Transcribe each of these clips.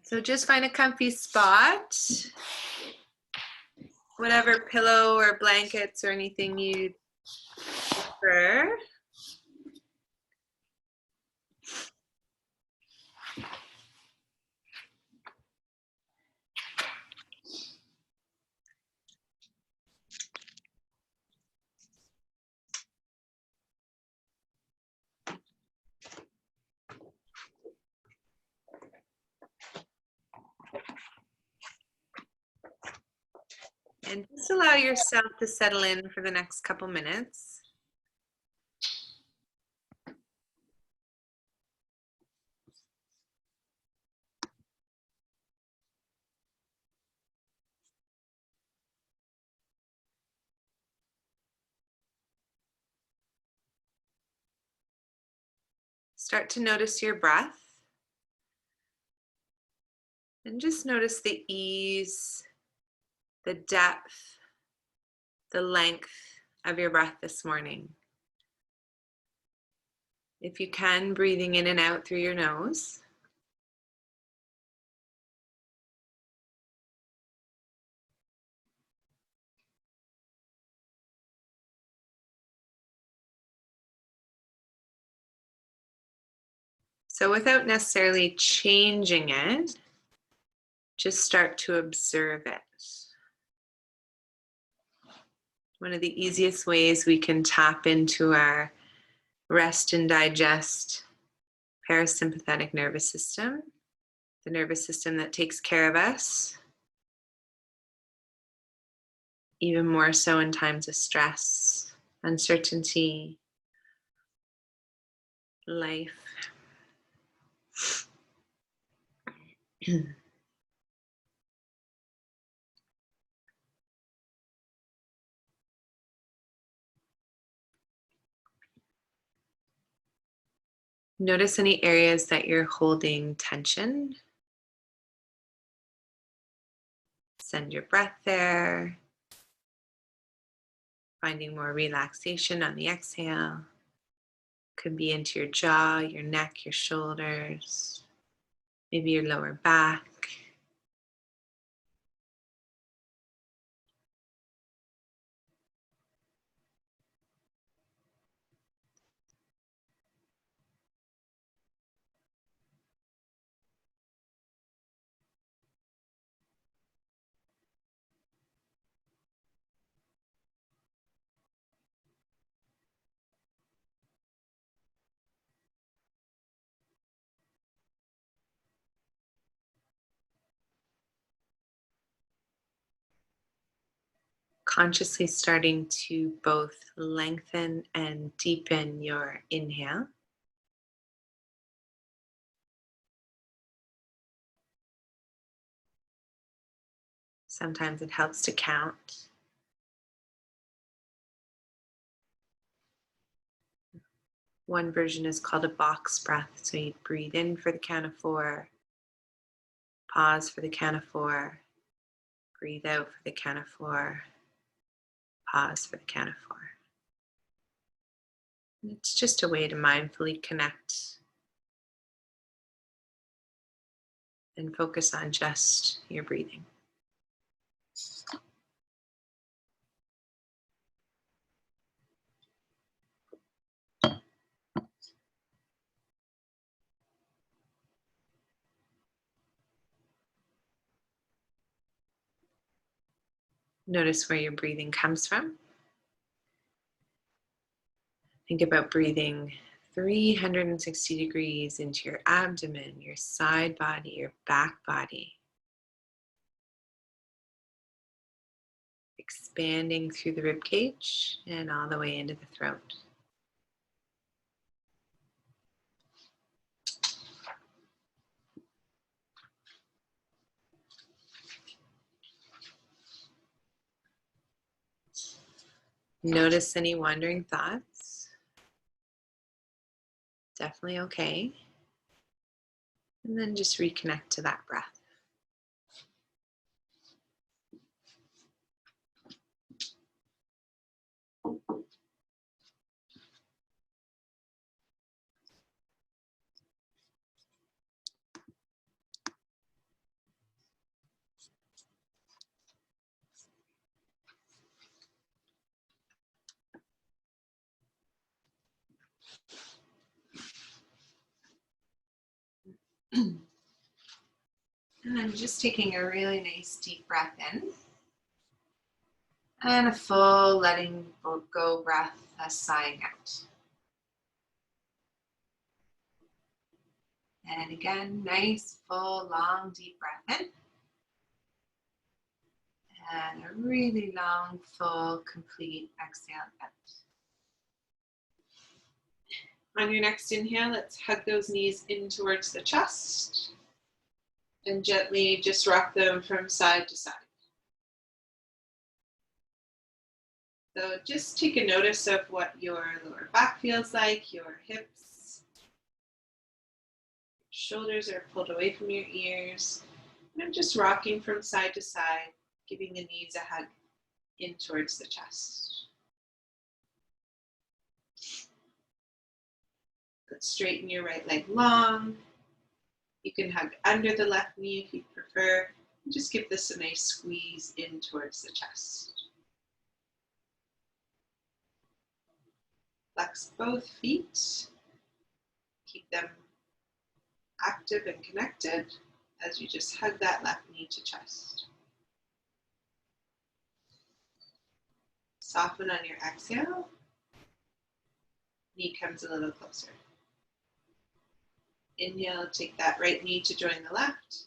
So just find a comfy spot, whatever pillow or blankets or anything you'd prefer. And just allow yourself to settle in for the next couple minutes. Start to notice your breath. And just notice the ease, the depth, the length of your breath this morning. If you can, breathing in and out through your nose. So without necessarily changing it, just start to observe it. One of the easiest ways we can tap into our rest and digest parasympathetic nervous system, the nervous system that takes care of us, even more so in times of stress, uncertainty, life. Notice any areas that you're holding tension. Send your breath there. Finding more relaxation on the exhale. Could be into your jaw, your neck, your shoulders, maybe your lower back. Consciously starting to both lengthen and deepen your inhale. Sometimes it helps to count. One version is called a box breath. So you breathe in for the count of 4, pause for the count of 4, breathe out for the count of 4, pause for the count of 4. And it's just a way to mindfully connect and focus on just your breathing. Notice where your breathing comes from. Think about breathing 360 degrees into your abdomen, your side body, your back body. Expanding through the rib cage and all the way into the throat. Notice any wandering thoughts. Definitely okay. And then just reconnect to that breath. And then just taking a really nice deep breath in. And a full letting go breath, sighing out. And again, nice, full, long, deep breath in. And a really long, full, complete exhale out. On your next inhale, let's hug those knees in towards the chest. And gently just rock them from side to side. So just take a notice of what your lower back feels like, your hips. Shoulders are pulled away from your ears. And I'm just rocking from side to side, giving the knees a hug in towards the chest. Let's straighten your right leg long. You can hug under the left knee if you prefer. And just give this a nice squeeze in towards the chest. Flex both feet. Keep them active and connected as you just hug that left knee to chest. Soften on your exhale. Knee comes a little closer. Inhale, take that right knee to join the left.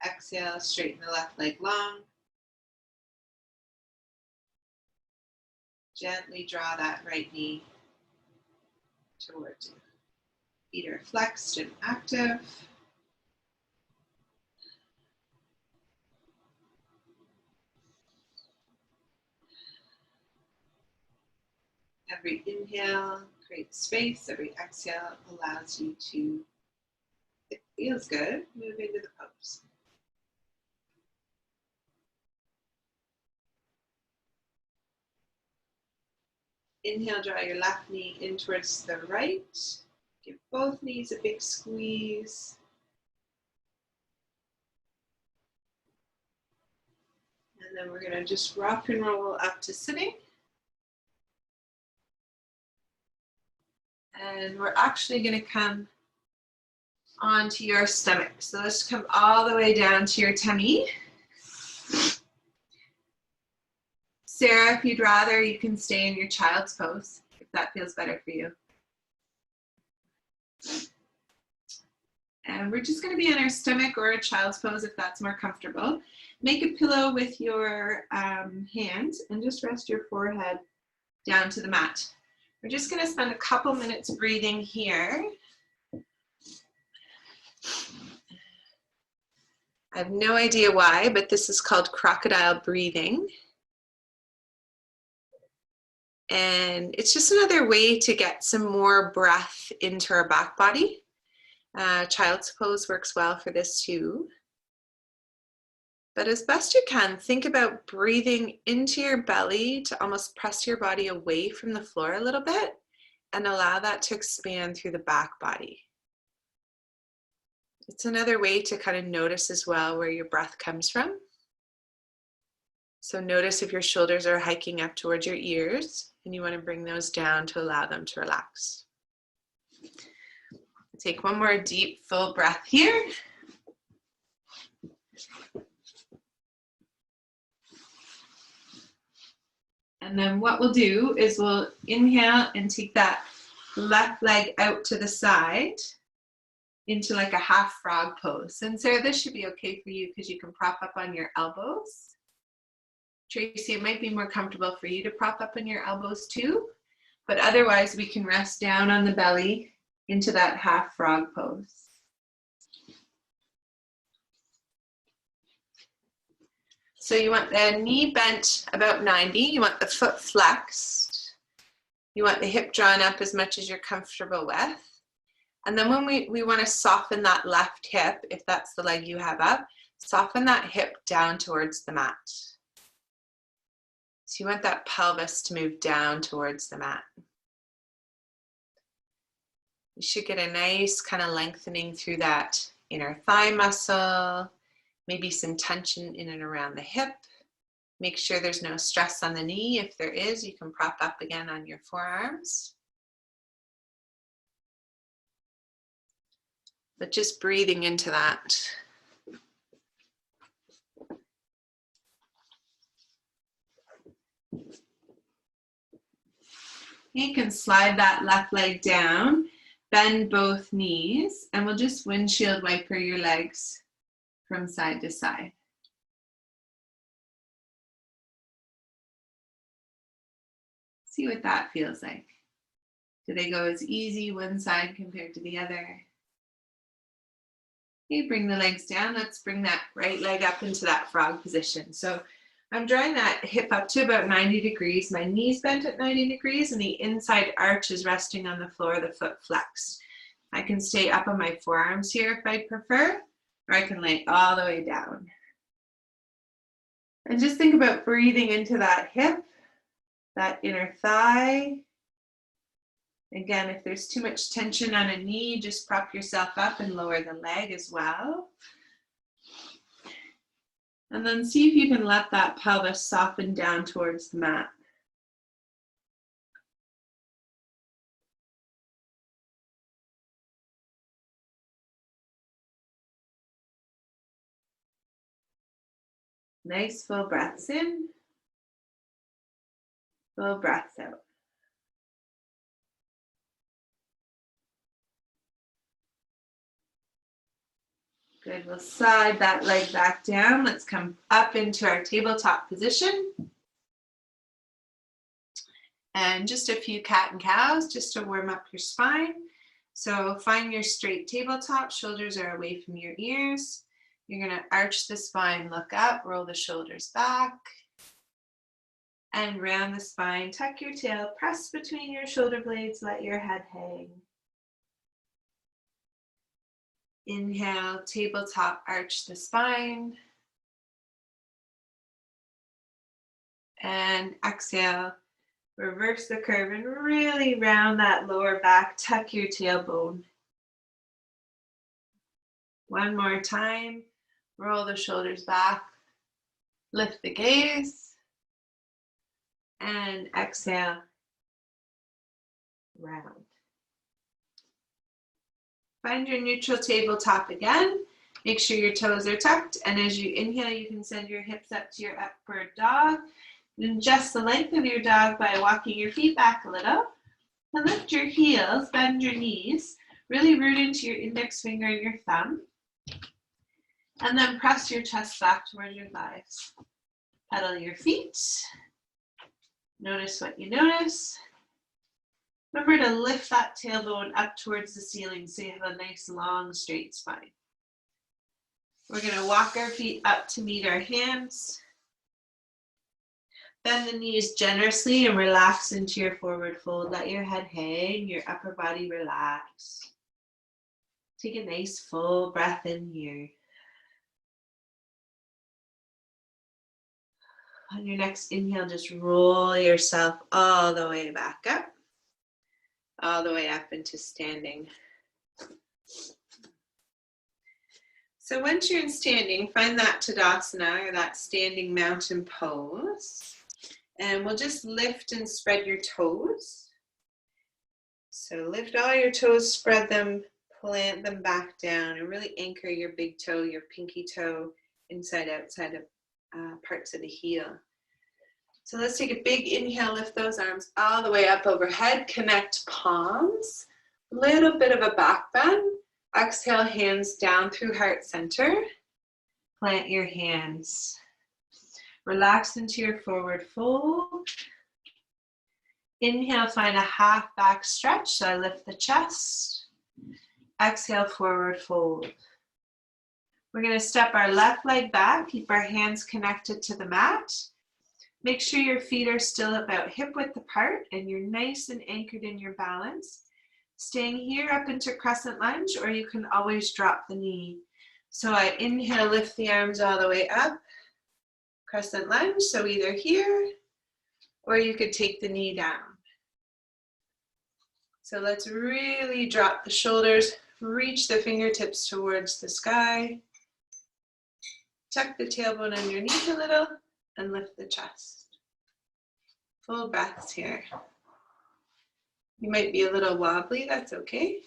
Exhale, straighten the left leg long. Gently draw that right knee towards you. Feet are flexed and active. Every inhale creates space. Every exhale allows you to, it feels good, move into the pose. Inhale, draw your left knee in towards the right. Give both knees a big squeeze. And then we're going to just rock and roll up to sitting. And we're actually going to come onto your stomach. So let's come all the way down to your tummy. Sarah, if you'd rather, you can stay in your child's pose, if that feels better for you. And we're just going to be in our stomach or a child's pose if that's more comfortable. Make a pillow with your hand and just rest your forehead down to the mat. We're just going to spend a couple minutes breathing here. I have no idea why, but this is called crocodile breathing. And it's just another way to get some more breath into our back body. Child's pose works well for this too. But as best you can, think about breathing into your belly to almost press your body away from the floor a little bit and allow that to expand through the back body. It's another way to kind of notice as well where your breath comes from. So notice if your shoulders are hiking up towards your ears and you want to bring those down to allow them to relax. Take one more deep, full breath here. And then what we'll do is we'll inhale and take that left leg out to the side into like a half frog pose. And Sarah, this should be okay for you because you can prop up on your elbows. Tracy, it might be more comfortable for you to prop up on your elbows too, but otherwise we can rest down on the belly into that half frog pose. So you want the knee bent about 90, you want the foot flexed, you want the hip drawn up as much as you're comfortable with. And then when we want to soften that left hip, if that's the leg you have up, soften that hip down towards the mat. So you want that pelvis to move down towards the mat. You should get a nice kind of lengthening through that inner thigh muscle, maybe some tension in and around the hip. Make sure there's no stress on the knee. If there is, you can prop up again on your forearms. but just breathing into that. You can slide that left leg down, bend both knees, and we'll just windshield wiper your legs from side to side. See what that feels like. Do they go as easy one side compared to the other? Okay, bring the legs down. Let's bring that right leg up into that frog position. So I'm drawing that hip up to about 90 degrees. My knees bent at 90 degrees and the inside arch is resting on the floor, the foot flexed. I can stay up on my forearms here if I prefer, or I can lay all the way down. And just think about breathing into that hip, that inner thigh. Again, if there's too much tension on a knee, just prop yourself up and lower the leg as well. And then see if you can let that pelvis soften down towards the mat. Nice full breaths in, full breaths out. Good, we'll slide that leg back down. Let's come up into our tabletop position. And just a few cat and cows just to warm up your spine. So find your straight tabletop, shoulders are away from your ears. You're gonna arch the spine, look up, roll the shoulders back. And round the spine, tuck your tail, press between your shoulder blades, let your head hang. Inhale, tabletop, arch the spine. And exhale, reverse the curve and really round that lower back, tuck your tailbone. One more time, roll the shoulders back, lift the gaze, and exhale, round. Find your neutral tabletop again. Make sure your toes are tucked, and as you inhale, you can send your hips up to your upward dog. And adjust the length of your dog by walking your feet back a little. And lift your heels, bend your knees, really root into your index finger and your thumb. And then press your chest back towards your thighs. Pedal your feet. Notice what you notice. Remember to lift that tailbone up towards the ceiling so you have a nice long straight spine. We're going to walk our feet up to meet our hands. Bend the knees generously and relax into your forward fold. Let your head hang, your upper body relax. Take a nice full breath in here. On your next inhale, just roll yourself all the way back up. All the way up into standing. So once you're in standing, find that Tadasana, or that standing mountain pose. And we'll just lift and spread your toes. So lift all your toes, spread them, plant them back down, and really anchor your big toe, your pinky toe, inside, outside of parts of the heel. So let's take a big inhale, lift those arms all the way up overhead, connect palms, little bit of a back bend. Exhale, hands down through heart center. Plant your hands. Relax into your forward fold. Inhale, find a half back stretch, so I lift the chest. Exhale, forward fold. We're going to step our left leg back, keep our hands connected to the mat. Make sure your feet are still about hip width apart and you're nice and anchored in your balance. Staying here up into crescent lunge, or you can always drop the knee. So I inhale, lift the arms all the way up, crescent lunge, so either here, or you could take the knee down. So let's really drop the shoulders, reach the fingertips towards the sky, tuck the tailbone underneath a little, and lift the chest. Full breaths here. You might be a little wobbly, that's okay.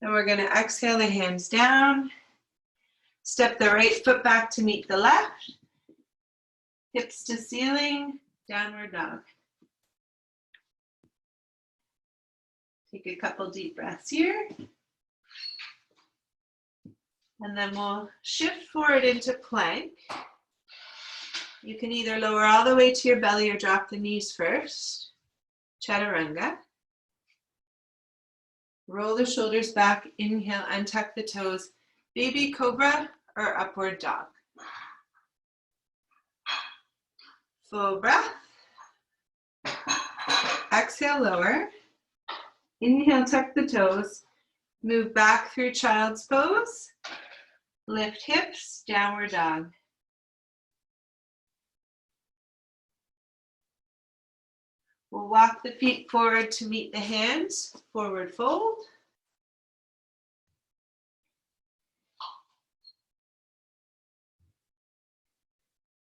And we're going to exhale the hands down. Step the right foot back to meet the left. Hips to ceiling, downward dog. Take a couple deep breaths here. And then we'll shift forward into plank. You can either lower all the way to your belly or drop the knees first. Chaturanga. Roll the shoulders back, inhale, untuck the toes. Baby cobra or upward dog. Full breath. Exhale, lower. Inhale, tuck the toes. Move back through child's pose. Lift hips, downward dog. We'll walk the feet forward to meet the hands, forward fold.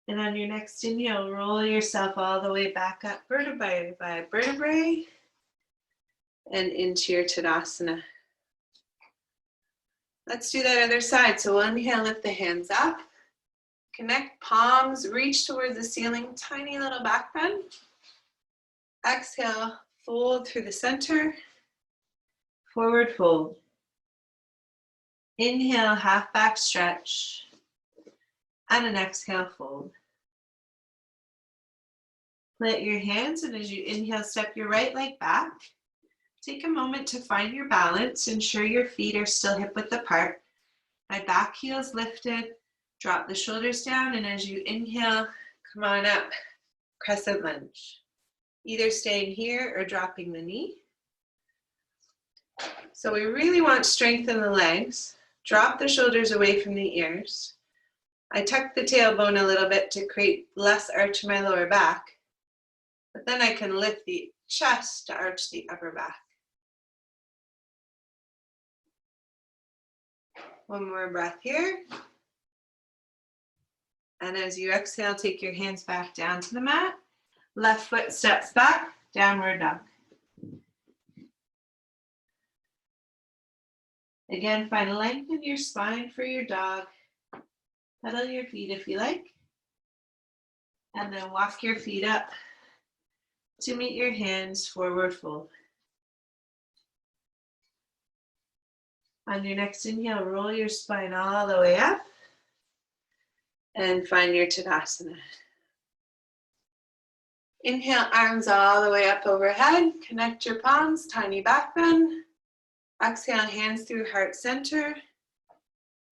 And on your next inhale, roll yourself all the way back up, vertebrae by vertebrae, and into your Tadasana. Let's do that other side. So we'll inhale, lift the hands up. Connect palms, reach towards the ceiling, tiny little back bend. Exhale, fold through the center, forward fold. Inhale, half back stretch, and an exhale, fold. Plant your hands, and as you inhale, step your right leg back. Take a moment to find your balance. Ensure your feet are still hip-width apart. My back heel's lifted. Drop the shoulders down, and as you inhale, come on up, crescent lunge. Either staying here or dropping the knee. So we really want to strengthen the legs. Drop the shoulders away from the ears. I tuck the tailbone a little bit to create less arch in my lower back. But then I can lift the chest to arch the upper back. One more breath here. And as you exhale, take your hands back down to the mat. Left foot steps back, downward dog. Again, find length in your spine for your dog. Pedal your feet if you like. And then walk your feet up to meet your hands, forward fold. On your next inhale, roll your spine all the way up and find your Tadasana. Inhale, arms all the way up overhead. Connect your palms, tiny back bend. Exhale, hands through heart center.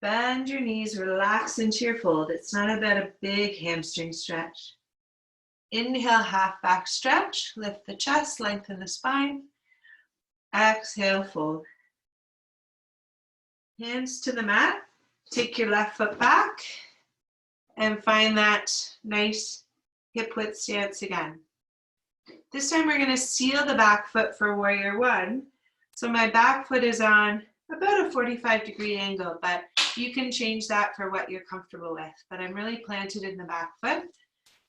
Bend your knees, relax into your fold. It's not about a big hamstring stretch. Inhale, half back stretch. Lift the chest, lengthen the spine. Exhale, fold. Hands to the mat. Take your left foot back and find that nice hip width stance again. This time we're going to seal the back foot for warrior one. So my back foot is on about a 45-degree angle, but you can change that for what you're comfortable with. But I'm really planted in the back foot.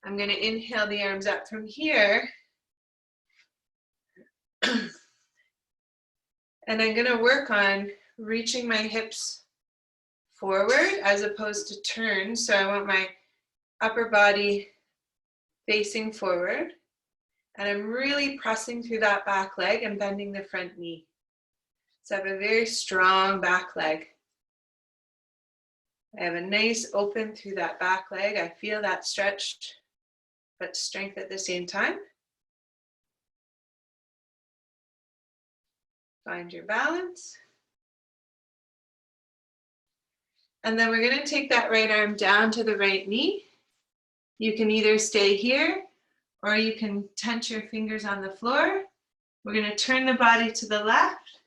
I'm going to inhale the arms up from here. And I'm going to work on reaching my hips forward as opposed to turn. So I want my upper body facing forward. And I'm really pressing through that back leg and bending the front knee. So I have a very strong back leg. I have a nice open through that back leg. I feel that stretched, but strength at the same time. Find your balance. And then we're going to take that right arm down to the right knee. You can either stay here or you can tense your fingers on the floor. We're going to turn the body to the left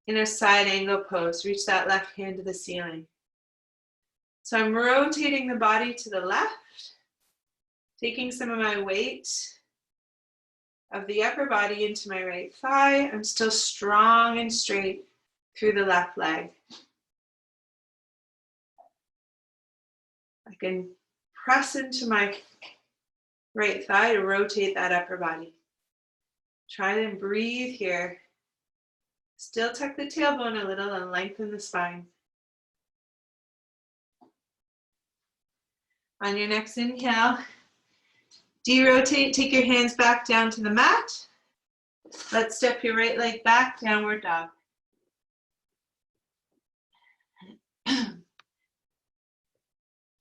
in a side angle pose. Reach that left hand to the ceiling. So I'm rotating the body to the left, taking some of my weight of the upper body into my right thigh. I'm still strong and straight through the left leg. I can press into my right thigh to rotate that upper body. Try and breathe here Still tuck the tailbone a little and lengthen the spine. On your next inhale, derotate, take your hands back down to the mat. Let's step your right leg back, downward dog.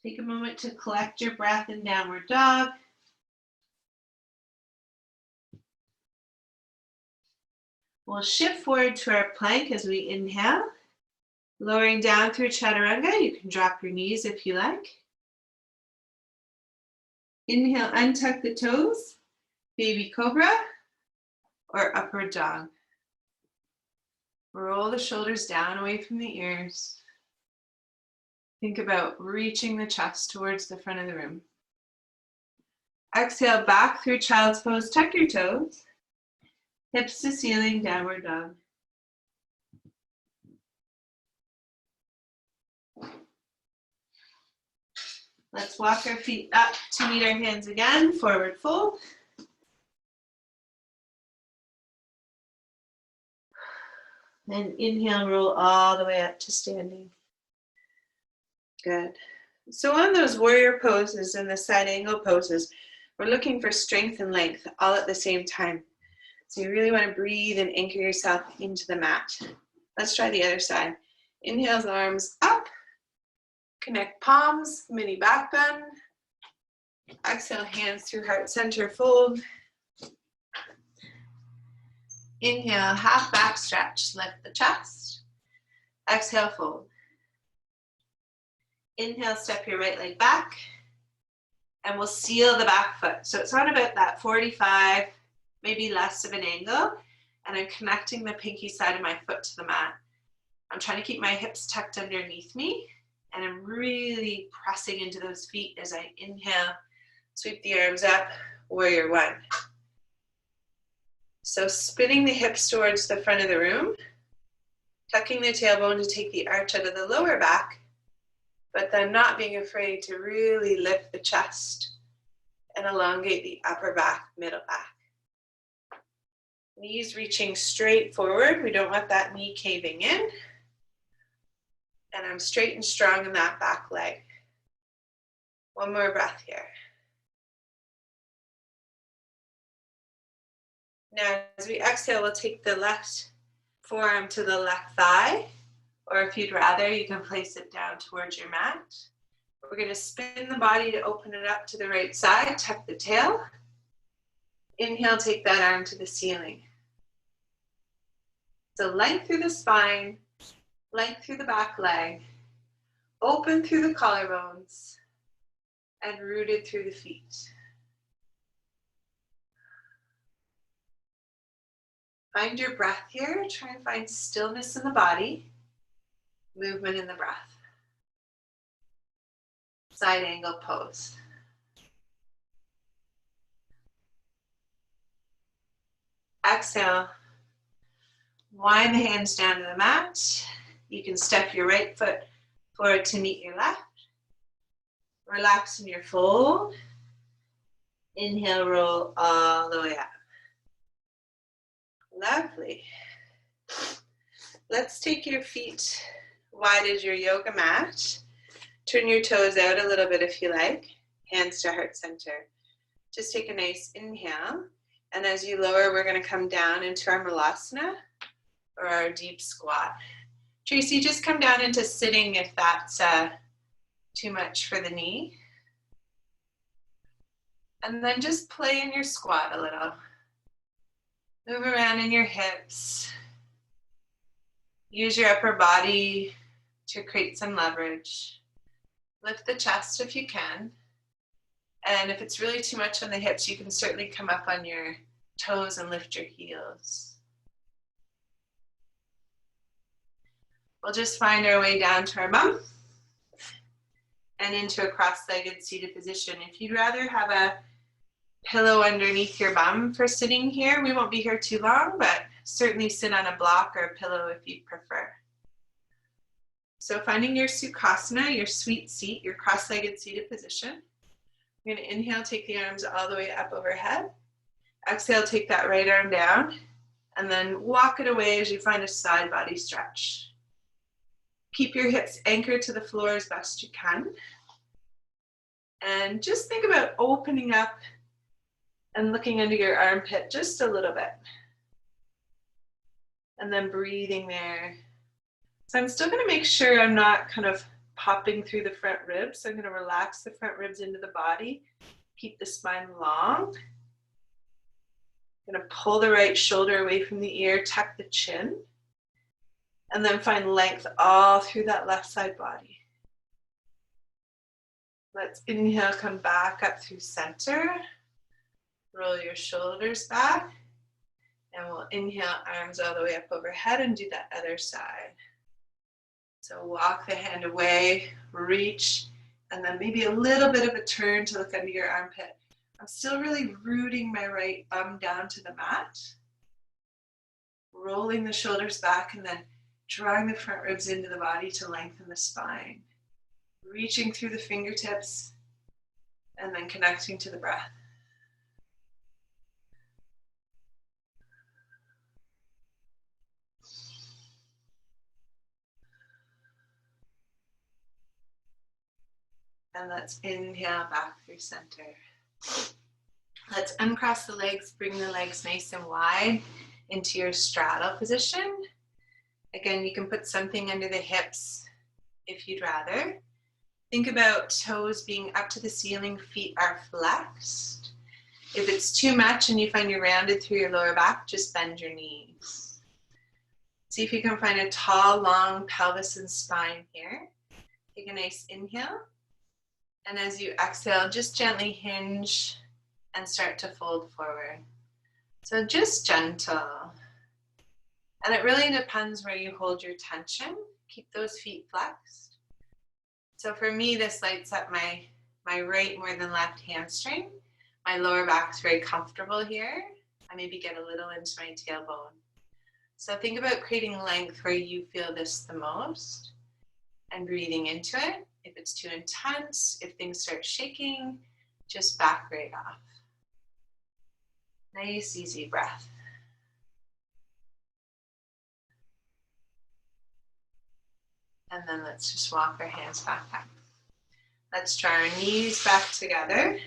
Take a moment to collect your breath in downward dog. We'll shift forward to our plank as we inhale. Lowering down through chaturanga, you can drop your knees if you like. Inhale, untuck the toes, baby cobra, or upward dog. Roll the shoulders down away from the ears. Think about reaching the chest towards the front of the room. Exhale, back through child's pose, tuck your toes. Hips to ceiling, downward dog. Let's walk our feet up to meet our hands again, forward fold. And inhale, roll all the way up to standing. Good. So on those warrior poses and the side angle poses, we're looking for strength and length all at the same time. So you really want to breathe and anchor yourself into the mat. Let's try the other side. Inhale, arms up. Connect palms, mini back bend. Exhale, hands through heart center fold. Inhale, half back stretch, lift the chest. Exhale, fold. Inhale, step your right leg back. And we'll seal the back foot. So it's on about that 45, maybe less of an angle. And I'm connecting the pinky side of my foot to the mat. I'm trying to keep my hips tucked underneath me. And I'm really pressing into those feet as I inhale, sweep the arms up, warrior one. So spinning the hips towards the front of the room, tucking the tailbone to take the arch out of the lower back, but then not being afraid to really lift the chest and elongate the upper back, middle back. Knees reaching straight forward. We don't want that knee caving in. And I'm straight and strong in that back leg. One more breath here. Now, as we exhale, we'll take the left forearm to the left thigh, or if you'd rather, you can place it down towards your mat. We're going to spin the body to open it up to the right side, tuck the tail. Inhale, take that arm to the ceiling. So length through the spine, length through the back leg, open through the collarbones, and rooted through the feet. Find your breath here. Try and find stillness in the body, movement in the breath. Side angle pose. Exhale. Wind the hands down to the mat. You can step your right foot forward to meet your left. Relax in your fold. Inhale, roll all the way up. Lovely. Let's take your feet wide as your yoga mat. Turn your toes out a little bit if you like. Hands to heart center. Just take a nice inhale. And as you lower, we're going to come down into our Malasana, or our deep squat. Tracy, just come down into sitting if that's too much for the knee. And then just play in your squat a little. Move around in your hips. Use your upper body to create some leverage. Lift the chest if you can. And if it's really too much on the hips, you can certainly come up on your toes and lift your heels. We'll just find our way down to our bum and into a cross-legged seated position. If you'd rather have a pillow underneath your bum for sitting here, we won't be here too long, but certainly sit on a block or a pillow if you'd prefer. So finding your Sukhasana, your sweet seat, your cross-legged seated position. You're going to inhale, take the arms all the way up overhead. Exhale, take that right arm down And then walk it away as you find a side body stretch. Keep your hips anchored to the floor as best you can. And just think about opening up and looking under your armpit just a little bit. And then breathing there. So I'm still going to make sure I'm not kind of popping through the front ribs. So I'm going to relax the front ribs into the body. Keep the spine long. I'm going to pull the right shoulder away from the ear, tuck the chin. And then find length all through that left side body. Let's inhale, come back up through center. Roll your shoulders back. And we'll inhale, arms all the way up overhead and do that other side. So walk the hand away, reach, and then maybe a little bit of a turn to look under your armpit. I'm still really rooting my right bum down to the mat. Rolling the shoulders back and then drawing the front ribs into the body to lengthen the spine. Reaching through the fingertips and then connecting to the breath. And let's inhale back through center. Let's uncross the legs, bring the legs nice and wide into your straddle position. Again, you can put something under the hips if you'd rather. Think about toes being up to the ceiling, feet are flexed. If it's too much and you find you're rounded through your lower back, just bend your knees. See if you can find a tall, long pelvis and spine here. Take a nice inhale. And as you exhale, just gently hinge and start to fold forward. So just gentle. And it really depends where you hold your tension. Keep those feet flexed. So for me, this lights up my right more than left hamstring. My lower back's very comfortable here. I maybe get a little into my tailbone. So think about creating length where you feel this the most and breathing into it. If it's too intense, if things start shaking, just back right off. Nice, easy breath. And then let's just walk our hands back up. Let's draw our knees back together,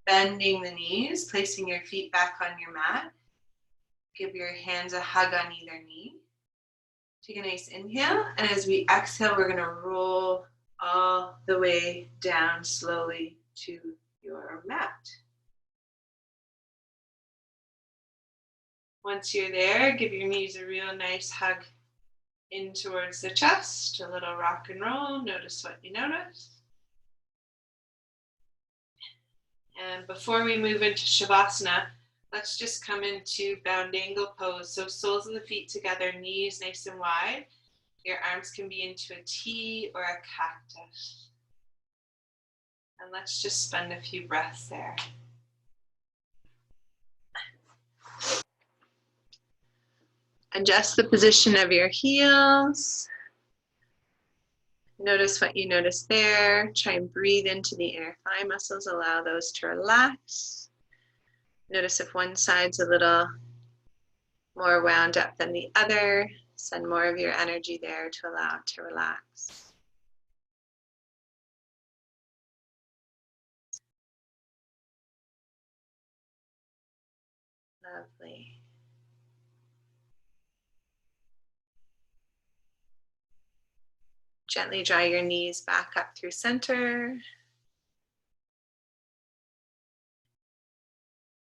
bending the knees, placing your feet back on your mat. Give your hands a hug on either knee. Take a nice inhale, and as we exhale, we're gonna roll all the way down slowly to your mat. Once you're there, give your knees a real nice hug in towards the chest, a little rock and roll. Notice what you notice. And before we move into Shavasana, let's just come into bound angle pose. So soles of the feet together, knees nice and wide. Your arms can be into a T or a cactus. And let's just spend a few breaths there. Adjust the position of your heels. Notice what you notice there. Try and breathe into the inner thigh muscles. Allow those to relax. Notice if one side's a little more wound up than the other. Send more of your energy there to allow it to relax. Lovely. Gently draw your knees back up through center.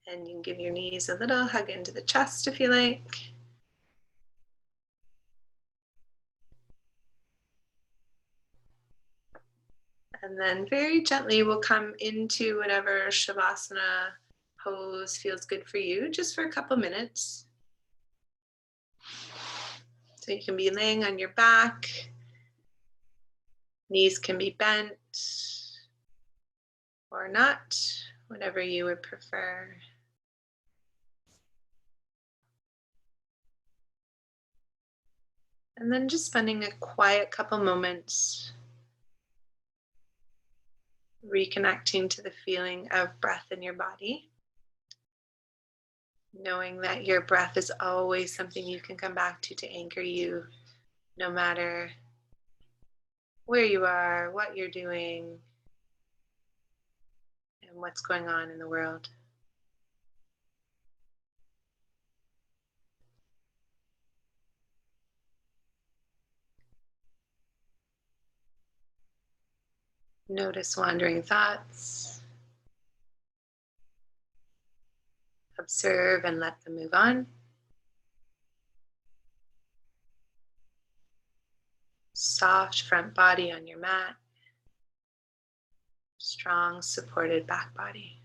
And you can give your knees a little hug into the chest if you like. And then very gently we'll come into whatever Shavasana pose feels good for you, just for a couple minutes. So you can be laying on your back. Knees can be bent or not, whatever you would prefer. And then just spending a quiet couple moments reconnecting to the feeling of breath in your body. Knowing that your breath is always something you can come back to anchor you, no matter where you are, what you're doing, and what's going on in the world. Notice wandering thoughts. Observe and let them move on. Soft front body on your mat. Strong supported back body.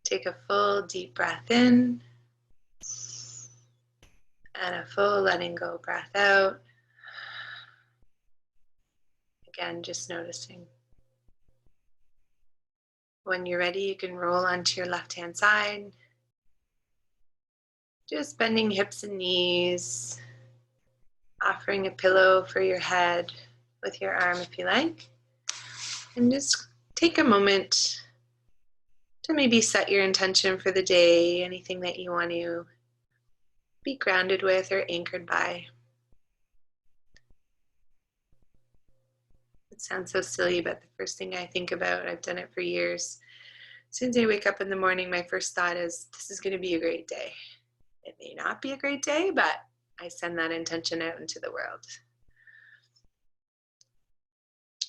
Take a full deep breath in and a full letting go breath out. Again, just noticing. When you're ready, you can roll onto your left-hand side. Just bending hips and knees, offering a pillow for your head with your arm if you like. And just take a moment to maybe set your intention for the day, anything that you want to be grounded with or anchored by. It sounds so silly, but the first thing I think about, I've done it for years. As soon as I wake up in the morning, my first thought is, this is going to be a great day. It may not be a great day, but I send that intention out into the world.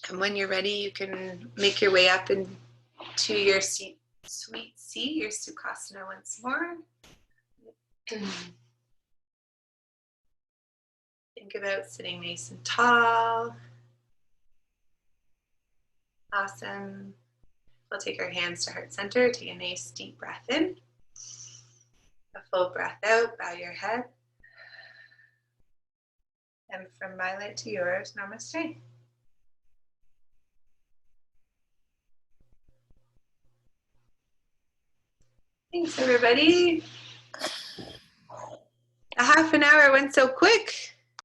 And when you're ready, you can make your way up into your sweet seat, your Sukhasana once more. Think about sitting nice and tall. Awesome. We'll take our hands to heart center. Take a nice deep breath in. A full breath out. Bow your head. And from my light to yours, namaste. Thanks, everybody. A half an hour went so quick.